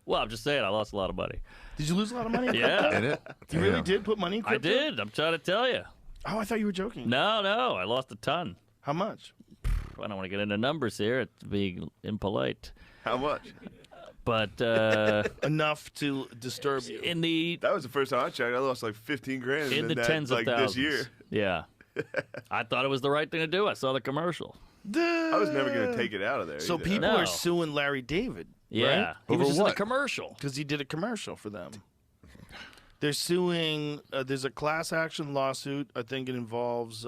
Well, I'm just saying, I lost a lot of money. Did you lose a lot of money? In Yeah. crypto? In it? You really did put money in I crypto? did. I'm trying to tell you. Oh, I thought you were joking. No, I lost a ton. How much? I don't want to get into numbers here. It's being impolite. How much? But Enough to disturb you. in the That was the first time I checked. I lost like 15 grand in the that, tens of like thousands. this year. Yeah. I thought it was the right thing to do. I saw the commercial. I was never gonna take it out of there. So either. people No. are suing Larry David. Yeah. Right? He was Over just in what? a commercial. Because he did a commercial for them. They're suing. There's a class action lawsuit. I think it involves.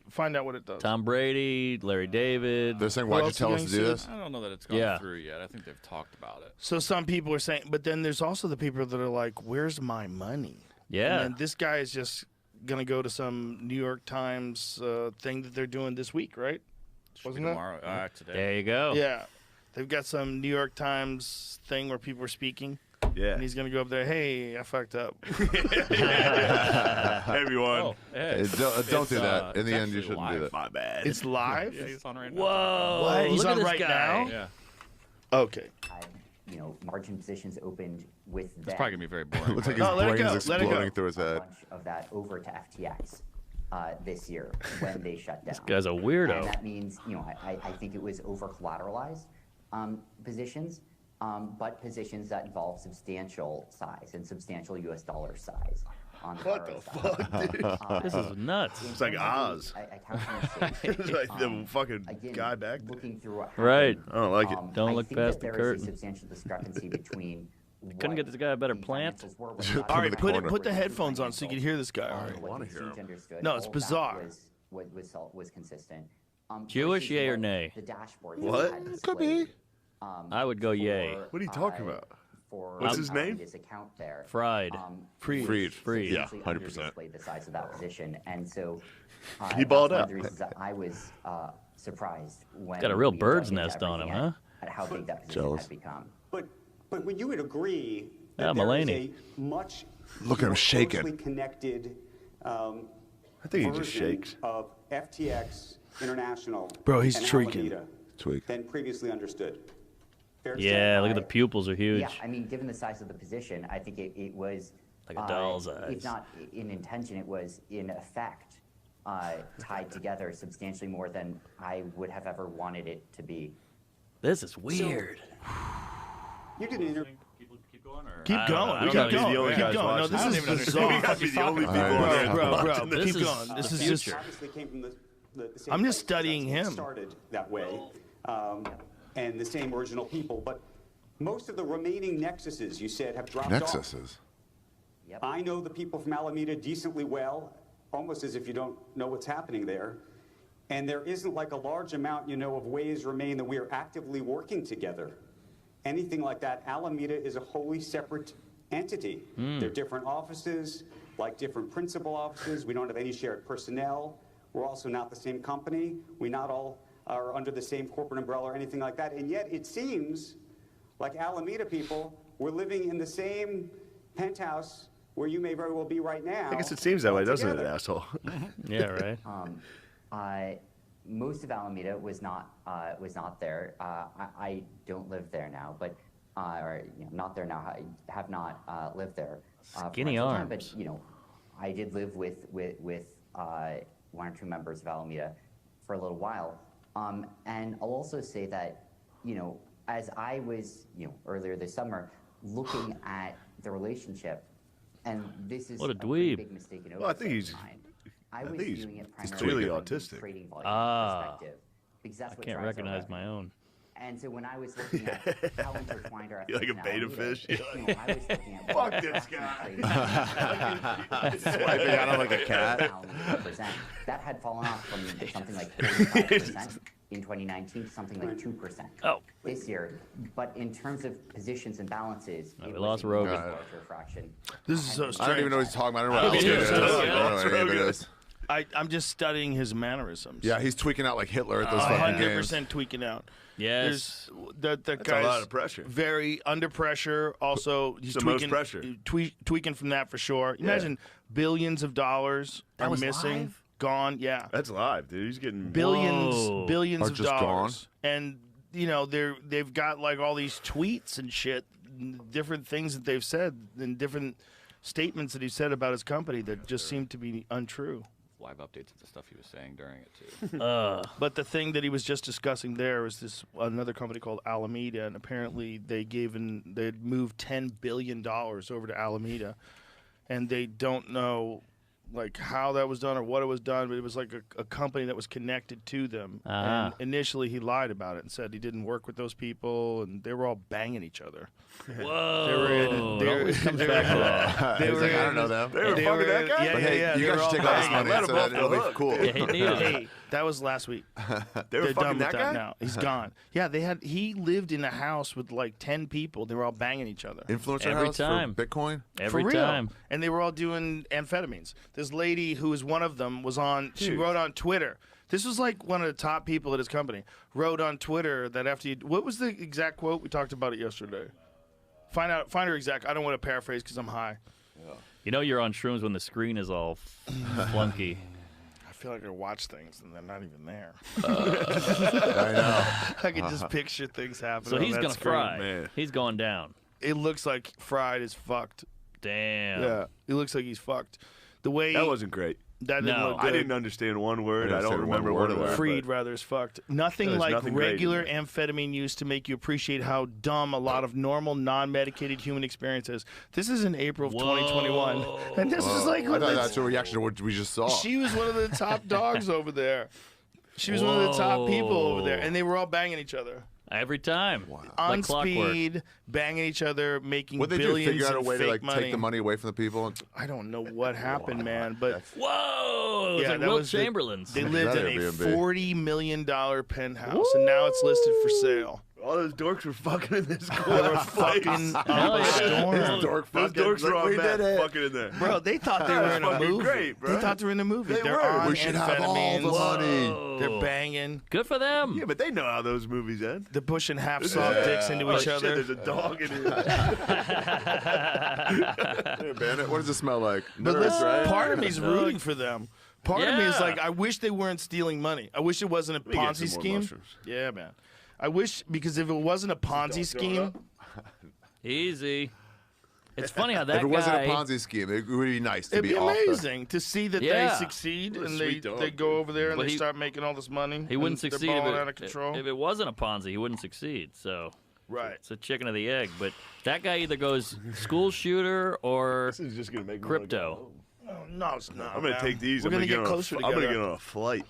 Find out what it does. Tom Brady, Larry David. They're saying, Who why'd you else tell are us to getting do sued? this? I don't know that it's gone Yeah. through yet. I think they've talked about it. So some people are saying, but then there's also the people that are like, "Where's my money?" Yeah. And then this guy is just gonna go to some New York Times thing that they're doing this week, right? Should be Wasn't it? tomorrow. Today. There you go. Yeah, they've got some New York Times thing where people are speaking, Yeah. and he's gonna go up there. Hey, I fucked up. Everyone. Oh, Hey, hey. don't do that. In it's the end, you actually shouldn't live. do that. My bad. It's live. Yeah, he's on right now. Whoa. What? He's Look on at this right guy. now? Yeah. Okay. Margin positions opened with It's that. probably gonna be very boring. Looks like but- his let it brain go, is let it go. exploding through his a head. bunch of that over to FTX this year when they shut down. This guy's a weirdo. And that means, I think it was over collateralized positions, but positions that involve substantial size and substantial U.S. dollar size. On What the fuck, dude? This is nuts. It's like Oz. It's like the fucking again, guy back there. looking through what Right. happened, I don't like it. Don't I look think past that the there is curtain. a substantial discrepancy between Couldn't get this guy a better the plant? financials were Put All him right, in the corner. put the headphones on so you can hear this guy. All right. wanna hear him. No, it's bizarre. Was consistent. Jewish, versus yay or what nay? The dashboard What? had Could be. displayed, I would go yay. for, What are you talking about? For What's his name? His account there. Fried. Freed. Freed. Yeah, substantially 100%. underdisplayed the size of that position, and so He balled that's out. one of the reasons that I was surprised when Got a real we bird's dug into nest on him, everything huh? At how big that position Jealous. had become. But would you would agree Yeah, that there is Mulaney. a much Look at him more shaking. closely connected I think he just version shakes. of FTX International Bro, he's and tweaking. Alameda Tweak. than previously understood? Fair to say? Yeah, look at the pupils are huge. Yeah, I mean, given the size of the position, I think it was Like a doll's eyes. If not in intention, it was in effect tied together substantially more than I would have ever wanted it to be. This is weird. You did an interview. Keep going, or? Keep I don't know. going. I Keep don't know. going. He's the only Keep guy going. No, watching. this I don't is even bizarre. We gotta be the only people on Bro, there. Bro, This keep is going. This the is just. future. Obviously came from the same I'm just place. studying That's what him. Started that way, and the same original people, but most of the remaining nexuses you said have dropped off. Nexuses. Yep. I know the people from Alameda decently well, almost as if you don't know what's happening there. And there isn't like a large amount, of ways remain that we are actively working together. Anything like that, Alameda is a wholly separate entity. They're different offices, like different principal offices. We don't have any shared personnel. We're also not the same company. We not all are under the same corporate umbrella or anything like that. And yet it seems like Alameda people, we're living in the same penthouse where you may very well be right now. I guess it seems that way, doesn't it, together. asshole? Yeah, right. Most of Alameda was not there. I don't live there now, but not there now. I have not lived there. For Skinny much of the time, arms. but I did live with one or two members of Alameda for a little while. And I'll also say that as I was earlier this summer looking at the relationship, and this is What a pretty dweeb. big mistake in Well, I think oversight he's- of mine. I I was think he's- viewing it he's primarily clearly from the autistic. trading volume perspective, because that's I what can't drives our recognize my revenue. own. And so when I was looking at how intertwined our You're like a efforts in beta Alameda, fish. I was looking at Fuck what this the guy. Swiping at him like a cat. Alameda represent. That had fallen off from something like 45% in 2019 to something like 2% Oh. this year. But in terms of positions and balances, we it lost was a Rogan. much larger fraction. This is so I don't strange. even know what he's talking about. I don't know what Yeah, else it is. yeah, I yeah. don't know what any of it is. I'm just studying his mannerisms. Yeah, he's tweaking out like Hitler at those fucking games. 100% tweaking out. Yes. That That's guy's a lot of pressure. very under pressure. Also, he's the most tweaking, pressure. tweaking from that for sure. Imagine billions of dollars That are was missing, live? gone. Yeah, That's live, dude. He's getting billions Whoa. of Are just dollars, and you know, they've got like all these tweets and shit, different things that they've said, and different statements that he said about his company that just seem to be untrue. Live updates of the stuff he was saying during it too. But the thing that he was just discussing there was this another company called Alameda, and apparently they'd moved $10 billion over to Alameda, and they don't know like how that was done or what it was done, but it was like a company that was connected to them. And initially he lied about it and said he didn't work with those people, and they were all banging each other. Whoa. It always comes back to that. He's like, I don't know them. They were fucking that guy? Yeah, But hey, yeah, you they were guys all should take all this banging. money so Let him that off the it'll be hook. cool. Yeah, he needed it. Hey, that was last week. They were They're fucking done with that that guy? now. He's gone. Yeah, he lived in a house with like 10 people. They were all banging each other. Influencer Every house time. for Bitcoin? Every For real. time. And they were all doing amphetamines. This lady who was one of them was on, she wrote on Twitter. This was like one of the top people at his company. Wrote on Twitter that after you, what was the exact quote? We talked about it yesterday. Find her exact. I don't want to paraphrase because I'm high. You know you're on shrooms when the screen is all flunky. I feel like I watch things and they're not even there. I know. I can just picture things happening. So on he's that going to screen. fry. man. He's going down. It looks like Fried is fucked. Damn. Yeah, it looks like he's fucked. The way That wasn't great. that didn't No. look good. I didn't understand one word. I I didn't don't say one remember word one of word. that. Freed rather is fucked. Nothing There's like nothing great in regular there. amphetamine used to make you appreciate how dumb a lot of normal non-medicated human experience is. This is in April of 2021, and this was like I thought that's a reaction to what we just saw. she was one of the top dogs over there. She was one of the top people over there, and they were all banging each other Every time. on Like clockwork. speed, banging each other, making What they do? billions Figure out a in way to fake like money. take the money away from the people? I don't know what happened, man, but Whoa! It's yeah, like that Wilt was the- Chamberlain's. they lived in a Airbnb. $40 million penthouse, and now it's listed for sale. All those dorks were fucking in this They corner. were fucking up Hell a yeah. storm. Those dorks were all we mad did it. fucking in there. Bro, they thought they were in a fucking movie. great, bro. They thought they were in a movie. They They're were. on We should have all the amphetamines. money. They're banging. Good for them. Yeah, but they know how those movies end. They're pushing half soft dicks into Oh, each shit, other. there's a dog in here. Hey, Bandit, what does it smell like? But Nerds, listen, right? part of me is rooting for them. Part of me is Yeah. like, I wish they weren't stealing money. I wish it wasn't a me get Ponzi some more scheme. mushrooms. Yeah, man. I wish, because if it wasn't a Ponzi scheme, Easy. It's funny how that If it guy. wasn't a Ponzi scheme, it would be nice to it'd be off the- amazing to see that Yeah. they succeed What a and sweet dog, they go over there and But they he- start making all this money. He wouldn't and succeed They're if balling it, out of control. if it wasn't a Ponzi. He wouldn't succeed. So Right. it's a chicken or the egg. But that guy either goes school shooter or This is just gonna make me crypto. wanna go home. Oh, no, it's not. I'm gonna man. take these. We're I'm gonna gonna get closer I'm together. gonna get on a flight.